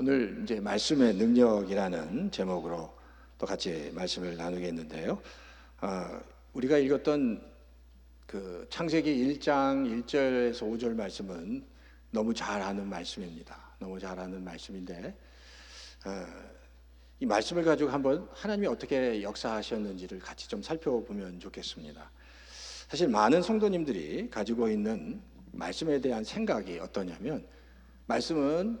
오늘 이제 말씀의 능력이라는 제목으로 또 같이 말씀을 나누겠는데요. 우리가 읽었던 그 창세기 1장 1절에서 5절 말씀은 너무 잘 아는 말씀입니다. 너무 잘 아는 말씀인데 이 말씀을 가지고 한번 하나님이 어떻게 역사하셨는지를 같이 좀 살펴보면 좋겠습니다. 사실 많은 성도님들이 가지고 있는 말씀에 대한 생각이 어떠냐면, 말씀은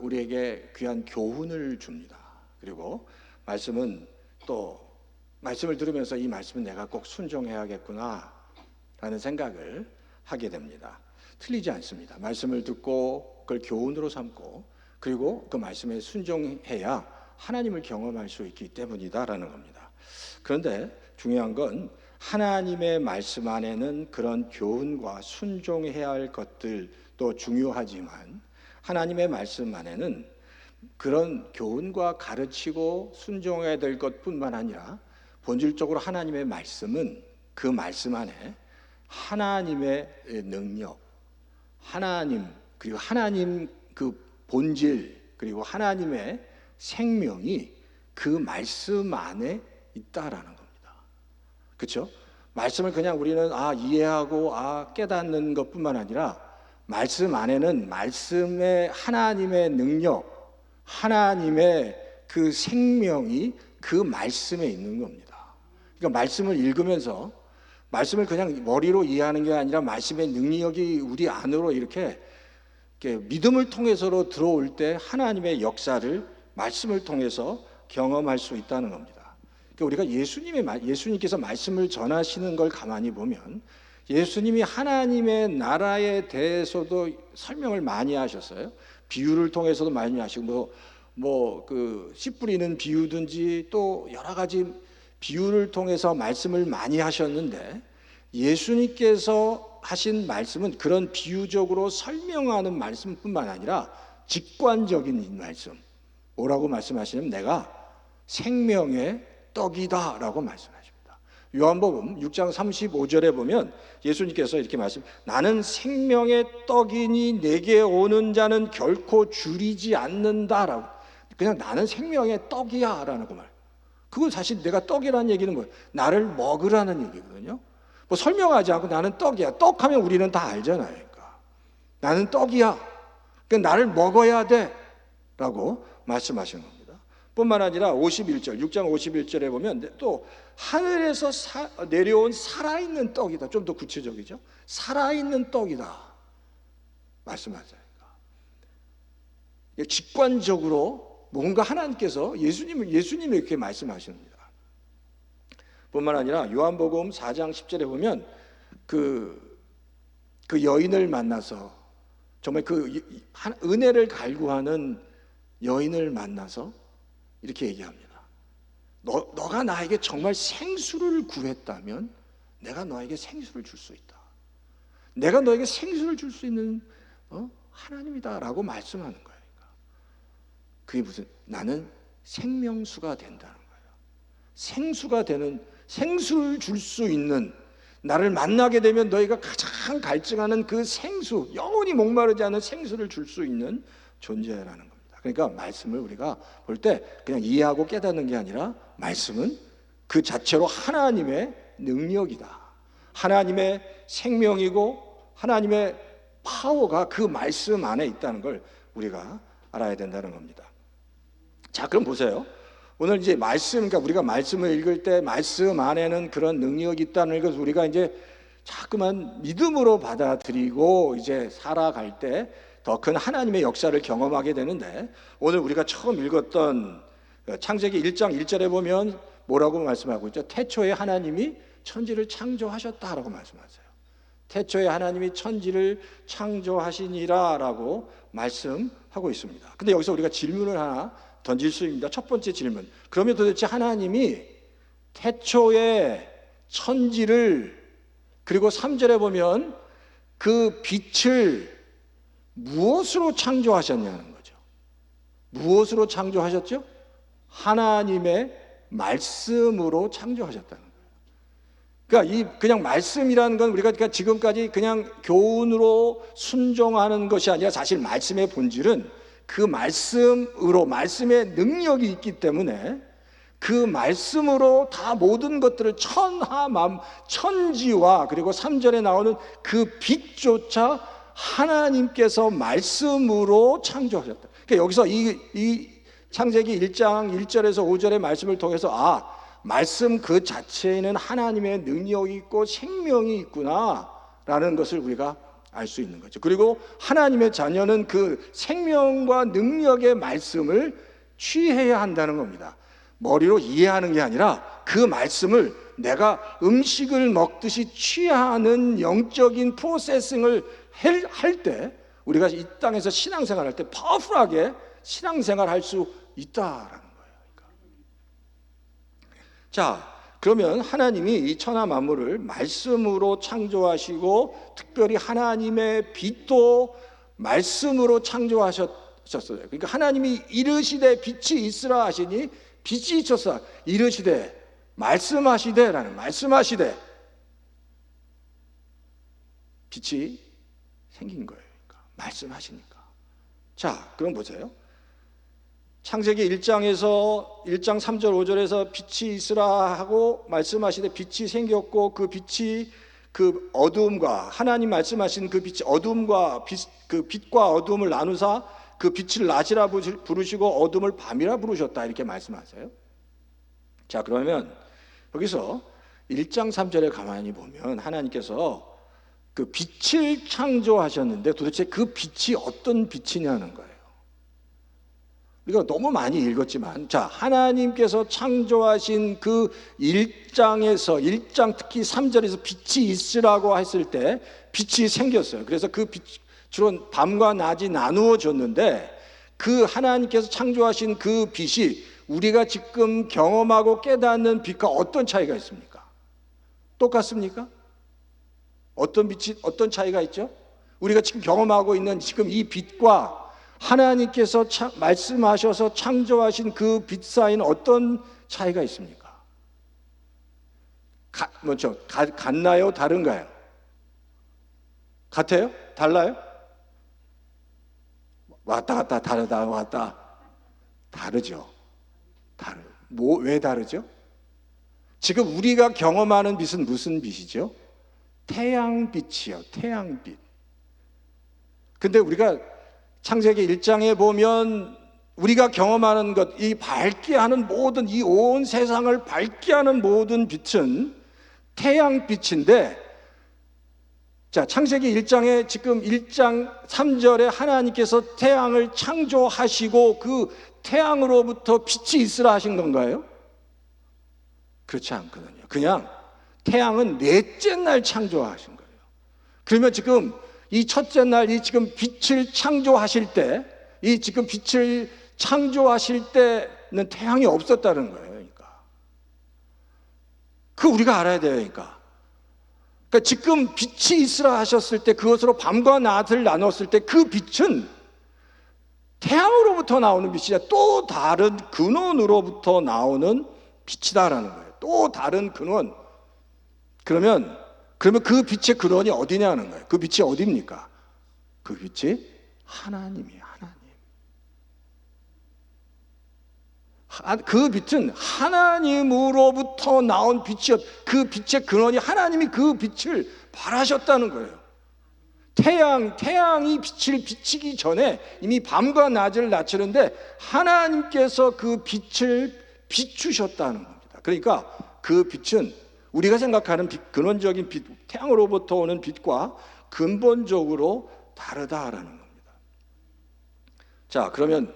우리에게 귀한 교훈을 줍니다. 그리고 말씀은 또 말씀을 들으면서 이 말씀은 내가 꼭 순종해야겠구나 라는 생각을 하게 됩니다. 틀리지 않습니다. 말씀을 듣고 그걸 교훈으로 삼고 그리고 그 말씀에 순종해야 하나님을 경험할 수 있기 때문이다라는 겁니다. 그런데 중요한 건 하나님의 말씀 안에는 그런 교훈과 순종해야 할 것들도 중요하지만, 하나님의 말씀 안에는 그런 교훈과 가르치고 순종해야 될 것뿐만 아니라 본질적으로 하나님의 말씀은 그 말씀 안에 하나님의 능력, 하나님, 그리고 하나님 그 본질, 그리고 하나님의 생명이 그 말씀 안에 있다라는 겁니다. 그렇죠? 말씀을 그냥 우리는 이해하고 깨닫는 것뿐만 아니라 말씀 안에는 말씀의 하나님의 능력, 하나님의 그 생명이 그 말씀에 있는 겁니다. 그러니까 말씀을 읽으면서 말씀을 그냥 머리로 이해하는 게 아니라 말씀의 능력이 우리 안으로 이렇게 믿음을 통해서로 들어올 때 하나님의 역사를 말씀을 통해서 경험할 수 있다는 겁니다. 그러니까 우리가 예수님께서 말씀을 전하시는 걸 가만히 보면 예수님이 하나님의 나라에 대해서도 설명을 많이 하셨어요. 비유를 통해서도 많이 하시고 씨 뿌리는 비유든지 또 여러 가지 비유를 통해서 말씀을 많이 하셨는데, 예수님께서 하신 말씀은 그런 비유적으로 설명하는 말씀뿐만 아니라 직관적인 말씀. 뭐라고 말씀하시냐면 내가 생명의 떡이다 라고 말씀하십니다. 요한복음 6장 35절에 보면 예수님께서 이렇게 나는 생명의 떡이니 내게 오는 자는 결코 줄이지 않는다라고, 그냥 나는 생명의 떡이야 라는 그 말. 그건 사실 내가 떡이라는 얘기는 뭐예요? 나를 먹으라는 얘기거든요. 뭐 설명하지 않고 나는 떡이야. 떡하면 우리는 다 알잖아요. 그러니까 나는 떡이야. 그러니까 나를 먹어야 돼 라고 말씀하시는 겁니다. 뿐만 아니라 51절, 6장 51절에 보면 또 하늘에서 내려온 살아있는 떡이다. 좀 더 구체적이죠. 살아있는 떡이다 말씀하세요. 직관적으로 뭔가 하나님께서 예수님이 이렇게 말씀하십니다. 뿐만 아니라 요한복음 4장 10절에 보면 그 여인을 만나서 정말 그 은혜를 갈구하는 여인을 만나서 이렇게 얘기합니다. 너가 나에게 정말 생수를 구했다면 내가 너에게 생수를 줄 수 있다. 내가 너에게 생수를 줄 수 있는 하나님이다라고 말씀하는 거예요. 그게 나는 생명수가 된다는 거예요. 생수를 줄 수 있는, 나를 만나게 되면 너희가 가장 갈증하는 그 생수, 영원히 목마르지 않은 생수를 줄 수 있는 존재라는 겁니다. 그러니까 말씀을 우리가 볼 때 그냥 이해하고 깨닫는 게 아니라 말씀은 그 자체로 하나님의 능력이다. 하나님의 생명이고 하나님의 파워가 그 말씀 안에 있다는 걸 우리가 알아야 된다는 겁니다. 자, 그럼 보세요. 오늘 이제 그러니까 우리가 말씀을 읽을 때 말씀 안에는 그런 능력이 있다는 것을 우리가 이제 자꾸만 믿음으로 받아들이고 이제 살아갈 때 더 큰 하나님의 역사를 경험하게 되는데, 오늘 우리가 처음 읽었던 창세기 1장 1절에 보면 뭐라고 말씀하고 있죠? 태초에 하나님이 천지를 창조하셨다라고 말씀하세요. 태초에 하나님이 천지를 창조하시니라 라고 말씀하고 있습니다. 근데 여기서 우리가 질문을 하나 던질 수 있습니다. 첫 번째 질문, 그러면 도대체 하나님이 태초에 천지를, 그리고 3절에 보면 그 빛을 무엇으로 창조하셨냐는 거죠. 무엇으로 창조하셨죠? 하나님의 말씀으로 창조하셨다는 거예요. 그러니까 그냥 말씀이라는 건 우리가 지금까지 그냥 교훈으로 순종하는 것이 아니라 사실 말씀의 본질은 그 말씀으로, 말씀의 능력이 있기 때문에 그 말씀으로 다 모든 것들을 천지와 그리고 3절에 나오는 그 빛조차 하나님께서 말씀으로 창조하셨다. 그러니까 여기서 이 창세기 1장 1절에서 5절의 말씀을 통해서 말씀 그 자체에는 하나님의 능력이 있고 생명이 있구나라는 것을 우리가 알 수 있는 거죠. 그리고 하나님의 자녀는 그 생명과 능력의 말씀을 취해야 한다는 겁니다. 머리로 이해하는 게 아니라 그 말씀을 내가 음식을 먹듯이 취하는 영적인 프로세싱을 할 때, 우리가 이 땅에서 신앙생활할 때 파워풀하게 신앙생활할 수 있다라는 거예요. 자, 그러면 하나님이 이 천하 만물을 말씀으로 창조하시고 특별히 하나님의 빛도 말씀으로 창조하셨어요. 그러니까 하나님이 이르시되 빛이 있으라 하시니 빛이 있었어. 이르시되, 말씀하시되 빛이 생긴 거예요. 그러니까 말씀하시니까. 자, 그럼 보세요. 창세기 1장에서 1장 3절 5절에서 빛이 있으라 하고 말씀하시되 빛이 생겼고, 그 빛이 그 어두움과, 하나님 말씀하신 그 빛이 어두움과 그 빛과 어두움을 나누사 그 빛을 낮이라 부르시고 어둠을 밤이라 부르셨다, 이렇게 말씀하세요. 자, 그러면 여기서 1장 3절에 가만히 보면 하나님께서 그 빛을 창조하셨는데 도대체 그 빛이 어떤 빛이냐는 거예요. 우리가 너무 많이 읽었지만, 자, 하나님께서 창조하신 그 1장 특히 3절에서 빛이 있으라고 했을 때 빛이 생겼어요. 그래서 그 빛으로 밤과 낮이 나누어졌는데, 그 하나님께서 창조하신 그 빛이 우리가 지금 경험하고 깨닫는 빛과 어떤 차이가 있습니까? 똑같습니까? 어떤 차이가 있죠? 우리가 지금 경험하고 있는 지금 이 빛과 하나님께서 말씀하셔서 창조하신 그 빛 사이는 어떤 차이가 있습니까? 같나요? 다른가요? 같아요? 달라요? 왔다 갔다 다르다 왔다 다르죠. 왜 다르죠? 지금 우리가 경험하는 빛은 무슨 빛이죠? 태양빛이요. 태양빛. 근데 우리가 창세기 1장에 보면 우리가 경험하는 것, 이 밝게 하는 모든, 이 온 세상을 밝게 하는 모든 빛은 태양빛인데, 자, 창세기 1장에 지금 1장 3절에 하나님께서 태양을 창조하시고 그 태양으로부터 빛이 있으라 하신 건가요? 그렇지 않거든요. 그냥 태양은 넷째 날 창조하신 거예요. 그러면 지금 이 첫째 날, 이 지금 빛을 창조하실 때, 이 지금 빛을 창조하실 때는 태양이 없었다는 거예요. 그러니까 그 우리가 알아야 돼요. 그러니까 지금 빛이 있으라 하셨을 때, 그것으로 밤과 낮을 나눴을 때 그 빛은 태양으로부터 나오는 빛이냐, 또 다른 근원으로부터 나오는 빛이다라는 거예요. 또 다른 근원. 그러면 그 빛의 근원이 어디냐는 거예요. 그 빛이 어디입니까? 그 빛이 하나님이에요. 하나님. 그 빛은 하나님으로부터 나온 빛이었. 그 빛의 근원이 하나님이 그 빛을 발하셨다는 거예요. 태양이 빛을 비치기 전에 이미 밤과 낮을 낮추는데 하나님께서 그 빛을 비추셨다는 겁니다. 그러니까 그 빛은 우리가 생각하는 근원적인 빛, 태양으로부터 오는 빛과 근본적으로 다르다라는 겁니다. 자, 그러면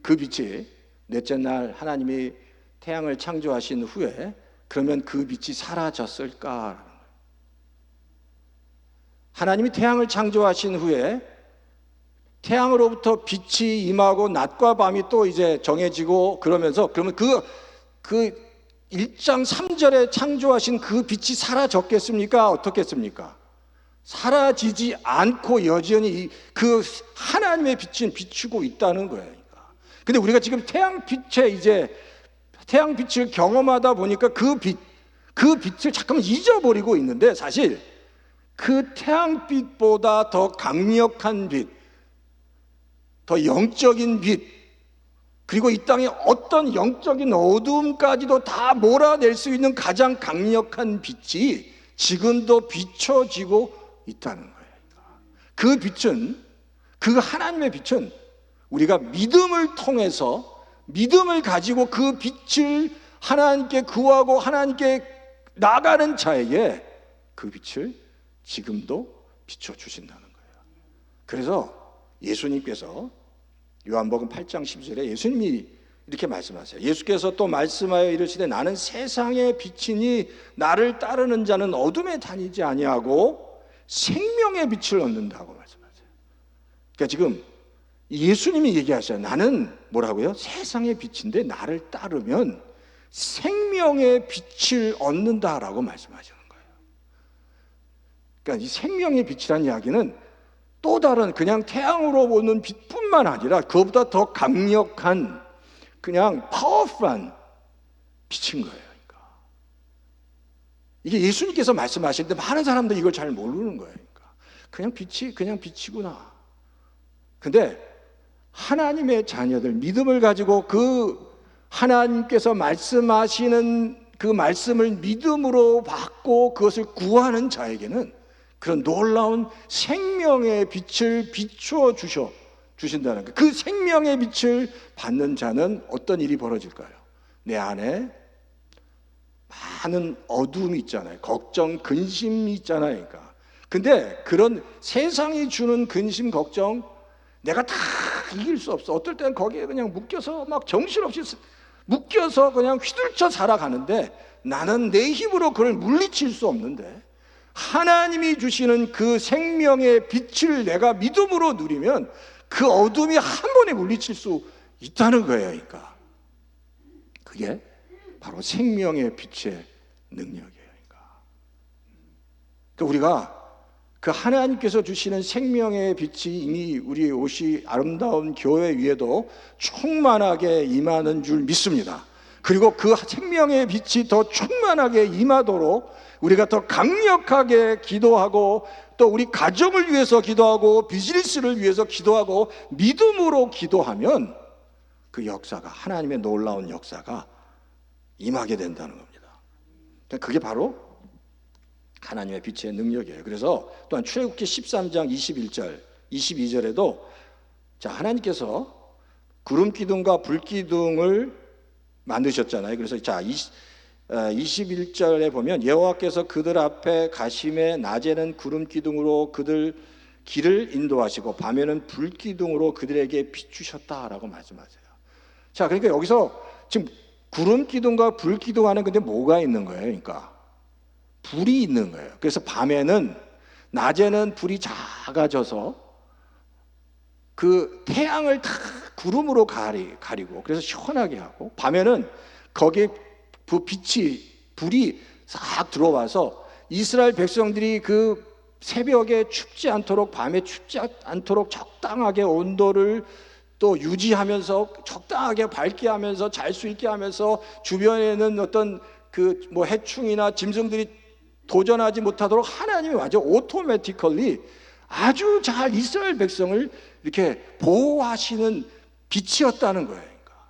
그 빛이 넷째 날 하나님이 태양을 창조하신 후에 그러면 그 빛이 사라졌을까라는 거예요. 하나님이 태양을 창조하신 후에 태양으로부터 빛이 임하고 낮과 밤이 또 이제 정해지고 그러면서, 그러면 그 1장 3절에 창조하신 그 빛이 사라졌겠습니까? 어떻겠습니까? 사라지지 않고 여전히 그 하나님의 빛은 비추고 있다는 거예요. 근데 우리가 지금 태양빛을 경험하다 보니까 그 빛을 잠깐만 잊어버리고 있는데, 사실 그 태양빛보다 더 강력한 빛, 더 영적인 빛, 그리고 이 땅의 어떤 영적인 어둠까지도 다 몰아낼 수 있는 가장 강력한 빛이 지금도 비춰지고 있다는 거예요. 그 빛은, 그 하나님의 빛은 우리가 믿음을 통해서, 믿음을 가지고 그 빛을 하나님께 구하고 하나님께 나가는 자에게 그 빛을 지금도 비춰주신다는 거예요. 그래서 예수님께서 요한복음 8장 12절에 예수님이 이렇게 말씀하세요. 예수께서 또 말씀하여 이르시되 나는 세상의 빛이니 나를 따르는 자는 어둠에 다니지 아니하고 생명의 빛을 얻는다고 말씀하세요. 그러니까 지금 예수님이 얘기하셔요. 나는 뭐라고요? 세상의 빛인데 나를 따르면 생명의 빛을 얻는다라고 말씀하시는 거예요. 그러니까 이 생명의 빛이라는 이야기는 또 다른 그냥 태양으로 보는 빛뿐만 아니라 그것보다 더 강력한 그냥 파워풀한 빛인 거예요. 그러니까 이게 예수님께서 말씀하시는데 많은 사람들이 이걸 잘 모르는 거예요. 그러니까 그냥 빛이 그냥 빛이구나. 근데 하나님의 자녀들, 믿음을 가지고 그 하나님께서 말씀하시는 그 말씀을 믿음으로 받고 그것을 구하는 자에게는 그런 놀라운 생명의 빛을 비추어 주신다는 거예요. 그 생명의 빛을 받는 자는 어떤 일이 벌어질까요? 내 안에 많은 어둠이 있잖아요. 걱정, 근심이 있잖아요. 그러니까. 근데 그런 세상이 주는 근심, 걱정 내가 다 이길 수 없어. 어떨 때는 거기에 그냥 묶여서 막 정신없이 묶여서 그냥 휘둘쳐 살아가는데 나는 내 힘으로 그걸 물리칠 수 없는데 하나님이 주시는 그 생명의 빛을 내가 믿음으로 누리면 그 어둠이 한 번에 물리칠 수 있다는 거예요. 그러니까 그게 바로 생명의 빛의 능력이에요. 그러니까 우리가 그 하나님께서 주시는 생명의 빛이 이미 우리 옷이 아름다운 교회 위에도 충만하게 임하는 줄 믿습니다. 그리고 그 생명의 빛이 더 충만하게 임하도록 우리가 더 강력하게 기도하고 또 우리 가정을 위해서 기도하고 비즈니스를 위해서 기도하고 믿음으로 기도하면 그 역사가, 하나님의 놀라운 역사가 임하게 된다는 겁니다. 그게 바로 하나님의 빛의 능력이에요. 그래서 또한 출애굽기 13장 21절, 22절에도 자, 하나님께서 구름 기둥과 불 기둥을 만드셨잖아요. 그래서 자, 21절에 보면 여호와께서 그들 앞에 가심에 낮에는 구름 기둥으로 그들 길을 인도하시고 밤에는 불 기둥으로 그들에게 비추셨다라고 말씀하세요. 자, 그러니까 여기서 지금 구름 기둥과 불 기둥 안에 근데 뭐가 있는 거예요? 그러니까 불이 있는 거예요. 그래서 밤에는, 낮에는 불이 작아져서 그 태양을 다 구름으로 가리고 그래서 시원하게 하고, 밤에는 거기에 불이 싹 들어와서 이스라엘 백성들이 그 새벽에 춥지 않도록, 밤에 춥지 않도록 적당하게 온도를 또 유지하면서 적당하게 밝게 하면서 잘 수 있게 하면서 주변에는 어떤 그 뭐 해충이나 짐승들이 도전하지 못하도록 하나님이 완전 오토매티컬리 아주 잘 이스라엘 백성을 이렇게 보호하시는 빛이었다는 거예요. 그러니까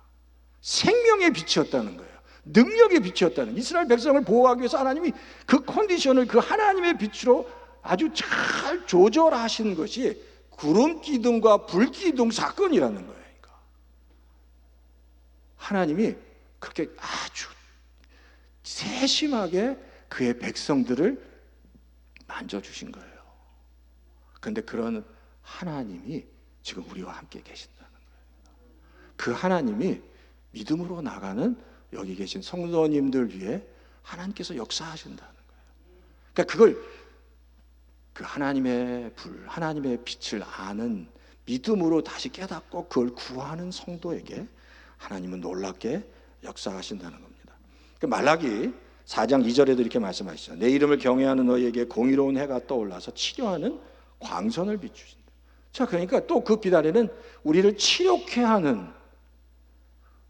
생명의 빛이었다는 거예요. 능력의 빛이었다는, 이스라엘 백성을 보호하기 위해서 하나님이 그 컨디션을 그 하나님의 빛으로 아주 잘 조절하시는 것이 구름 기둥과 불 기둥 사건이라는 거예요. 그러니까 하나님이 그렇게 아주 세심하게 그의 백성들을 만져주신 거예요. 그런데 그런 하나님이 지금 우리와 함께 계신다는 거예요. 그 하나님이 믿음으로 나가는 여기 계신 성도님들 위해 하나님께서 역사하신다는 거예요. 그러니까 그걸 그 하나님의 불, 하나님의 빛을 아는 믿음으로 다시 깨닫고 그걸 구하는 성도에게 하나님은 놀랍게 역사하신다는 겁니다. 그 말라기 4장 2절에도 이렇게 말씀하시죠. 내 이름을 경외하는 너희에게 공의로운 해가 떠올라서 치료하는 광선을 비추신다. 자, 그러니까 또 그 빛 아래는 우리를 치료케 하는,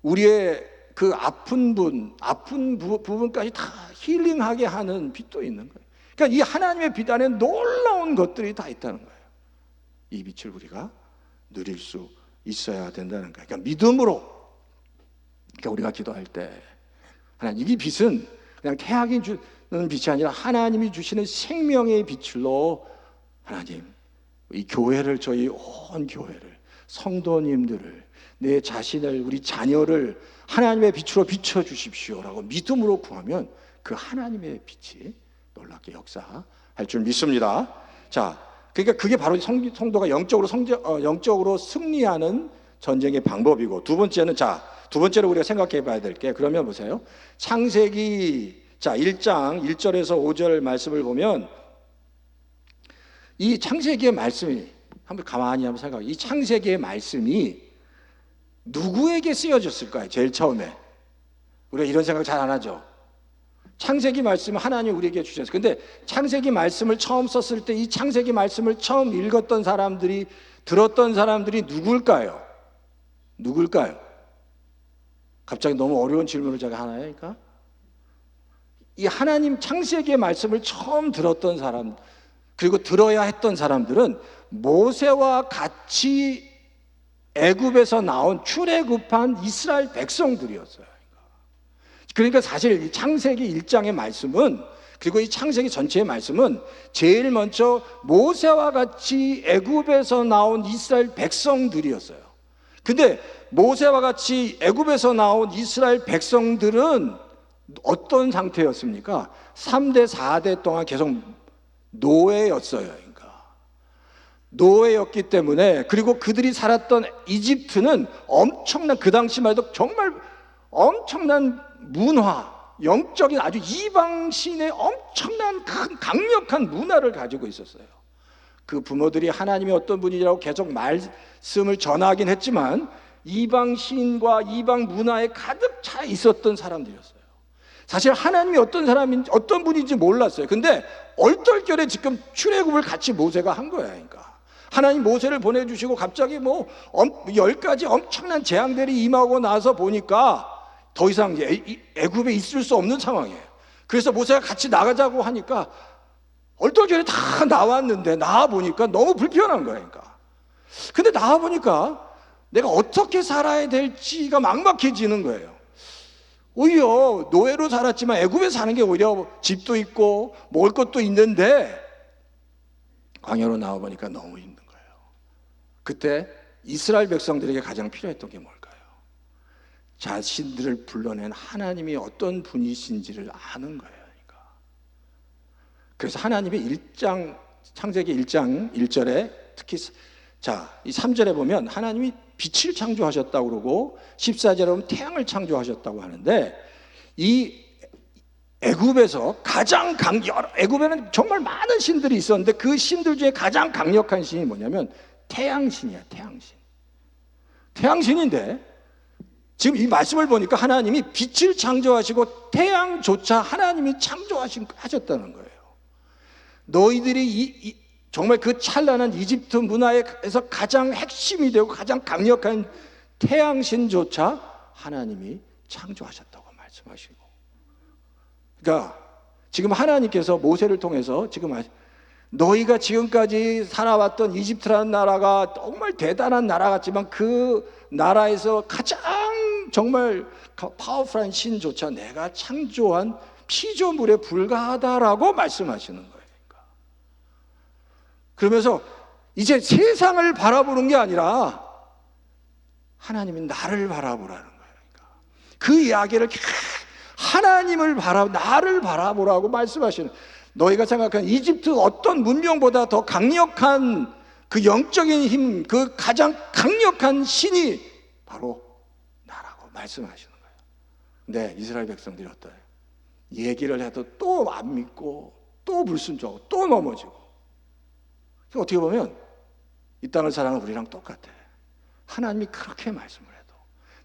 우리의 그 아픈 부분까지 다 힐링하게 하는 빛도 있는 거예요. 그러니까 이 하나님의 빛 안에 놀라운 것들이 다 있다는 거예요. 이 빛을 우리가 누릴 수 있어야 된다는 거예요. 그러니까 믿음으로, 그러니까 우리가 기도할 때 하나님, 이 빛은 그냥 태양이 주는 빛이 아니라 하나님이 주시는 생명의 빛으로 하나님, 이 교회를, 저희 온 교회를, 성도님들을, 내 자신을, 우리 자녀를 하나님의 빛으로 비춰주십시오라고 믿음으로 구하면 그 하나님의 빛이 놀랍게 역사할 줄 믿습니다. 자, 그러니까 그게 바로 성도가 영적으로 승리하는 전쟁의 방법이고, 두 번째로 우리가 생각해 봐야 될 게, 그러면 보세요. 창세기 1장 1절에서 5절 말씀을 보면, 이 창세기의 말씀이, 한번 가만히 한번 생각해, 이 창세기의 말씀이 누구에게 쓰여졌을까요? 제일 처음에. 우리가 이런 생각 잘 안 하죠. 창세기 말씀은 하나님이 우리에게 주셨어요. 근데 창세기 말씀을 처음 썼을 때 이 창세기 말씀을 처음 읽었던 사람들이, 들었던 사람들이 누굴까요? 갑자기 너무 어려운 질문을 제가 하나 하니까, 이 하나님 창세기의 말씀을 처음 들었던 사람, 그리고 들어야 했던 사람들은 모세와 같이 애굽에서 나온 출애굽한 이스라엘 백성들이었어요. 그러니까 사실 이 창세기 1장의 말씀은, 그리고 이 창세기 전체의 말씀은 제일 먼저 모세와 같이 애굽에서 나온 이스라엘 백성들이었어요. 근데 모세와 같이 애굽에서 나온 이스라엘 백성들은 어떤 상태였습니까? 3대 4대 동안 계속 노예였어요. 그러니까 노예였기 때문에, 그리고 그들이 살았던 이집트는 엄청난, 그 당시만 해도 정말 엄청난 문화, 영적인 아주 이방신의 엄청난 강력한 문화를 가지고 있었어요. 그 부모들이 하나님이 어떤 분이라고 계속 말씀을 전하긴 했지만 이방신과 이방 문화에 가득 차 있었던 사람들이었어요. 사실 하나님이 어떤 분인지 몰랐어요. 근데 얼떨결에 지금 출애굽을 같이 모세가 한 거예요. 그러니까 하나님 모세를 보내주시고 갑자기 10가지 엄청난 재앙들이 임하고 나서 보니까 더 이상 애굽에 있을 수 없는 상황이에요. 그래서 모세가 같이 나가자고 하니까 얼떨결에 다 나왔는데, 나와보니까 너무 불편한 거예요. 그러니까. 근데 나와보니까 내가 어떻게 살아야 될지가 막막해지는 거예요. 오히려 노예로 살았지만 애굽에 사는 게 오히려 집도 있고 먹을 것도 있는데, 광야로 나와보니까 너무 힘든 거예요. 그때 이스라엘 백성들에게 가장 필요했던 게 뭘까요? 자신들을 불러낸 하나님이 어떤 분이신지를 아는 거예요. 그러니까. 그래서 하나님이 창세기 1장 1절에 특히 이 3절에 보면 하나님이 빛을 창조하셨다고 그러고 14절에 보면 태양을 창조하셨다고 하는데, 이 애굽에서 애굽에는 정말 많은 신들이 있었는데 그 신들 중에 가장 강력한 신이 뭐냐면 태양신이야. 태양신인데 지금 이 말씀을 보니까 하나님이 빛을 창조하시고 태양조차 하나님이 하셨다는 거예요. 너희들이 정말 그 찬란한 이집트 문화에서 가장 핵심이 되고 가장 강력한 태양신조차 하나님이 창조하셨다고 말씀하시고, 그러니까 지금 하나님께서 모세를 통해서 지금 너희가 지금까지 살아왔던 이집트라는 나라가 정말 대단한 나라 같지만 그 나라에서 가장 정말 파워풀한 신조차 내가 창조한 피조물에 불과하다라고 말씀하시는 거예요. 그러면서 이제 세상을 바라보는 게 아니라 하나님이 나를 바라보라는 거예요. 그 이야기를 나를 바라보라고 말씀하시는, 너희가 생각하는 이집트 어떤 문명보다 더 강력한 그 영적인 힘, 그 가장 강력한 신이 바로 나라고 말씀하시는 거예요. 근데 이스라엘 백성들이 어때요? 얘기를 해도 또 안 믿고 또 불순종하고 또 넘어지고. 어떻게 보면 이 땅을 사랑하는 우리랑 똑같아. 하나님이 그렇게 말씀을 해도,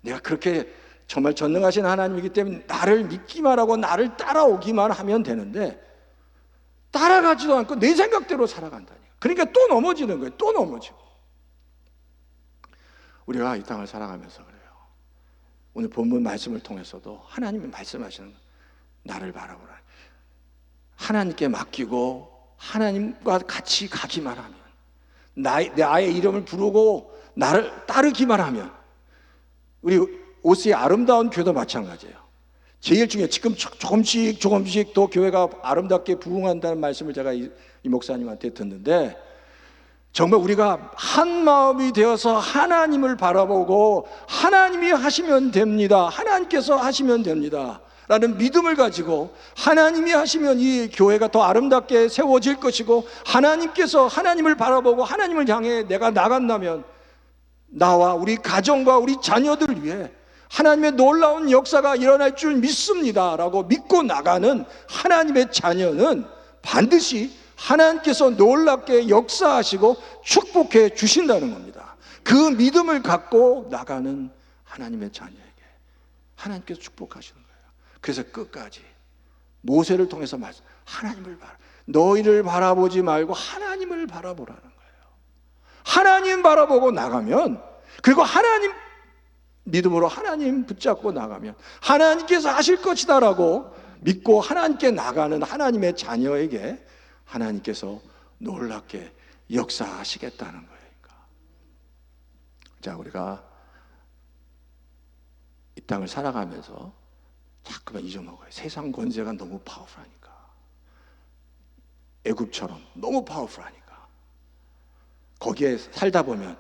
내가 그렇게 정말 전능하신 하나님이기 때문에 나를 믿기만 하고 나를 따라오기만 하면 되는데 따라가지도 않고 내 생각대로 살아간다니까. 그러니까 또 넘어지는 거예요. 또 넘어지고. 우리가 이 땅을 살아가면서 그래요. 오늘 본문 말씀을 통해서도 하나님이 말씀하시는 거예요. 나를 바라보라. 하나님께 맡기고 하나님과 같이 가기만 하면, 나의 이름을 부르고 나를 따르기만 하면, 우리 오스의 아름다운 교회도 마찬가지예요. 제일 중요해. 지금 조금씩 더 교회가 아름답게 부흥한다는 말씀을 제가 이 목사님한테 듣는데, 정말 우리가 한 마음이 되어서 하나님을 바라보고 하나님이 하시면 됩니다, 하나님께서 하시면 됩니다 라는 믿음을 가지고, 하나님이 하시면 이 교회가 더 아름답게 세워질 것이고, 하나님께서 하나님을 바라보고 하나님을 향해 내가 나간다면 나와 우리 가정과 우리 자녀들 위해 하나님의 놀라운 역사가 일어날 줄 믿습니다 라고 믿고 나가는 하나님의 자녀는 반드시 하나님께서 놀랍게 역사하시고 축복해 주신다는 겁니다. 그 믿음을 갖고 나가는 하나님의 자녀에게 하나님께서 축복하시는 거예요. 그래서 끝까지 모세를 통해서 말씀, 하나님을 너희를 바라보지 말고 하나님을 바라보라는 거예요. 하나님 바라보고 나가면, 그리고 하나님 믿음으로 하나님 붙잡고 나가면 하나님께서 하실 것이다 라고 믿고 하나님께 나가는 하나님의 자녀에게 하나님께서 놀랍게 역사하시겠다는 거예요. 자, 우리가 이 땅을 살아가면서 자꾸만 잊어먹어요. 세상 권세가 너무 파워풀하니까, 애굽처럼 너무 파워풀하니까. 거기에 살다 보면,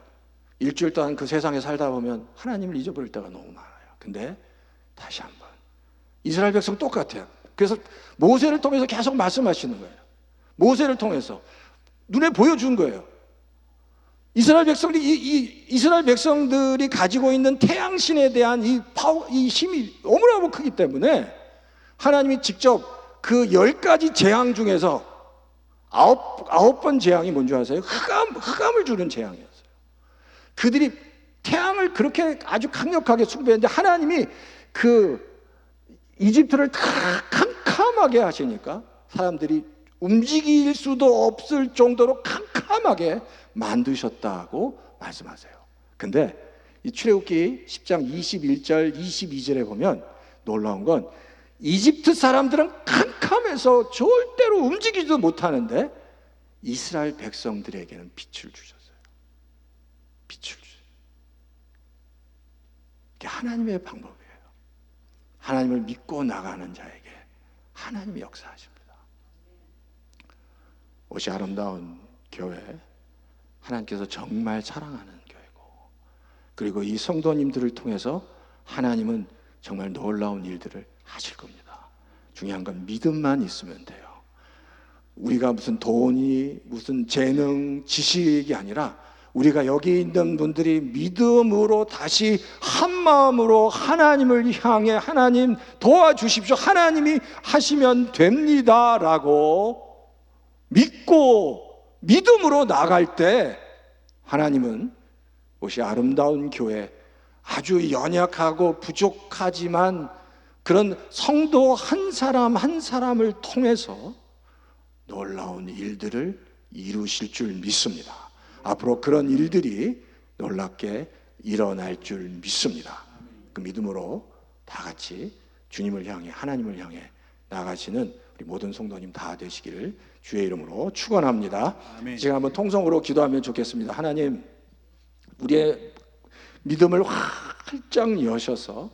일주일 동안 그 세상에 살다 보면 하나님을 잊어버릴 때가 너무 많아요. 근데 다시 한번 이스라엘 백성 똑같아요. 그래서 모세를 통해서 계속 말씀하시는 거예요. 모세를 통해서 눈에 보여준 거예요. 이스라엘 백성들이 가지고 있는 태양신에 대한 이 힘이 너무나도 크기 때문에 하나님이 직접 그 10가지 재앙 중에서 아홉 번 재앙이 뭔지 아세요? 흑암을 주는 재앙이었어요. 그들이 태양을 그렇게 아주 강력하게 숭배했는데 하나님이 그 이집트를 다 캄캄하게 하시니까 사람들이 움직일 수도 없을 정도로 캄캄하게 만드셨다고 말씀하세요. 근데 이 출애굽기 10장 21절 22절에 보면 놀라운 건, 이집트 사람들은 캄캄해서 절대로 움직이지도 못하는데 이스라엘 백성들에게는 빛을 주셨어요. 빛을 주셨어요. 이게 하나님의 방법이에요. 하나님을 믿고 나가는 자에게 하나님이 역사하십니다. 옷이 아름다운 교회, 하나님께서 정말 사랑하는 교회고, 그리고 이 성도님들을 통해서 하나님은 정말 놀라운 일들을 하실 겁니다. 중요한 건 믿음만 있으면 돼요. 우리가 무슨 돈이, 무슨 재능, 지식이 아니라 우리가 여기 있는 분들이 믿음으로 다시 한 마음으로 하나님을 향해, 하나님 도와주십시오, 하나님이 하시면 됩니다 라고 믿고 믿음으로 나갈 때 하나님은 옷이 아름다운 교회, 아주 연약하고 부족하지만 그런 성도 한 사람 한 사람을 통해서 놀라운 일들을 이루실 줄 믿습니다. 앞으로 그런 일들이 놀랍게 일어날 줄 믿습니다. 그 믿음으로 다 같이 주님을 향해, 하나님을 향해 나가시는 우리 모든 성도님 다 되시기를 주의 이름으로 축원합니다. 지금 한번 통성으로 기도하면 좋겠습니다. 하나님, 우리의 믿음을 활짝 여셔서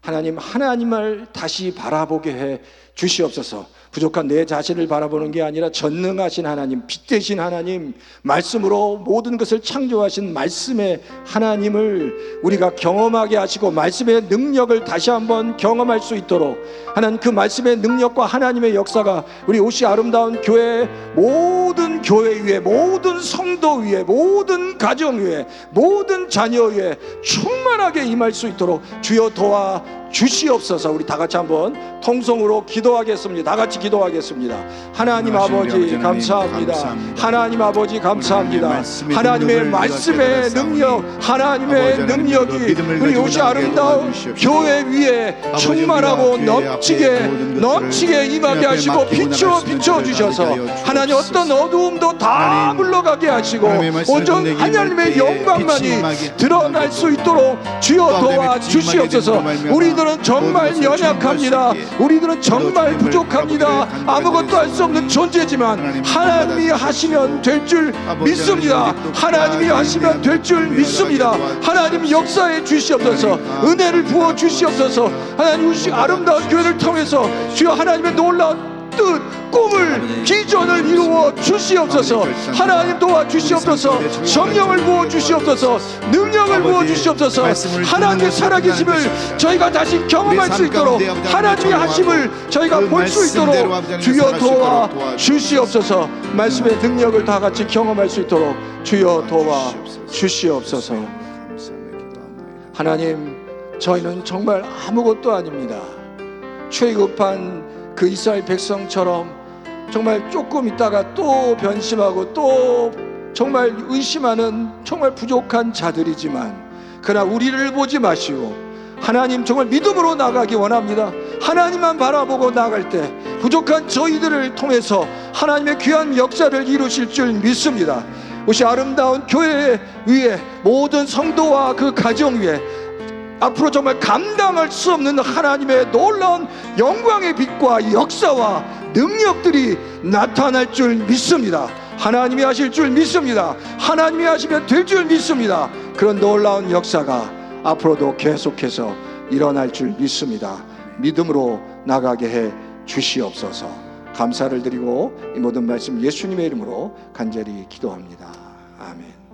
하나님을 다시 바라보게 해 주시옵소서. 부족한 내 자신을 바라보는 게 아니라 전능하신 하나님, 빛 되신 하나님, 말씀으로 모든 것을 창조하신 말씀의 하나님을 우리가 경험하게 하시고 말씀의 능력을 다시 한번 경험할 수 있도록 하나님, 그 말씀의 능력과 하나님의 역사가 우리 옷이 아름다운 교회, 모든 교회 위에, 모든 성도 위에, 모든 가정 위에, 모든 자녀 위에 충만하게 임할 수 있도록 주여 도와 주시옵소서. 우리 다 같이 한번 통성으로 기도하겠습니다. 다 같이 기도하겠습니다. 하나님 아버지 감사합니다. 하나님 아버지 감사합니다. 하나님의 말씀의 능력, 하나님의 능력이 우리 옷이 아름다운 교회 위에 충만하고 넘치게 임하게 하시고 비춰 주셔서 하나님 어떤 어두움도 다 물러가게 하시고 온전 하나님의 영광만이 드러날 수 있도록 주여 도와 주시옵소서. 우리 우리들은 정말 연약합니다. 우리들은 정말 부족합니다. 아무것도 할 수 없는 존재지만 하나님이 하시면 될 줄 믿습니다. 하나님이 하시면 될 줄 믿습니다. 하나님 역사해 주시옵소서. 은혜를 부어 주시옵소서. 하나님 우리 아름다운 교회를 통해서 주여 하나님의 놀라운 뜻, 꿈을, 비전을 이루어 주시옵소서. 하나님 도와 주시옵소서. 성령을 부어 주시옵소서. 능력을 부어 주시옵소서. 하나님의 살아계심을 저희가 다시 경험할 수 있도록, 하나님의 하심을 저희가 볼 수 있도록 주여 도와 주시옵소서. 말씀의 능력을 다 같이 경험할 수 있도록 주여 도와 주시옵소서. 하나님, 저희는 정말 아무것도 아닙니다. 최급한 그 이스라엘 백성처럼 정말 조금 있다가 또 변심하고 또 정말 의심하는 정말 부족한 자들이지만, 그러나 우리를 보지 마시고 하나님 정말 믿음으로 나가기 원합니다. 하나님만 바라보고 나갈 때 부족한 저희들을 통해서 하나님의 귀한 역사를 이루실 줄 믿습니다. 우리 아름다운 교회 위에 모든 성도와 그 가정 위에 앞으로 정말 감당할 수 없는 하나님의 놀라운 영광의 빛과 역사와 능력들이 나타날 줄 믿습니다. 하나님이 하실 줄 믿습니다. 하나님이 하시면 될 줄 믿습니다. 그런 놀라운 역사가 앞으로도 계속해서 일어날 줄 믿습니다. 믿음으로 나가게 해 주시옵소서. 감사를 드리고 이 모든 말씀 예수님의 이름으로 간절히 기도합니다. 아멘.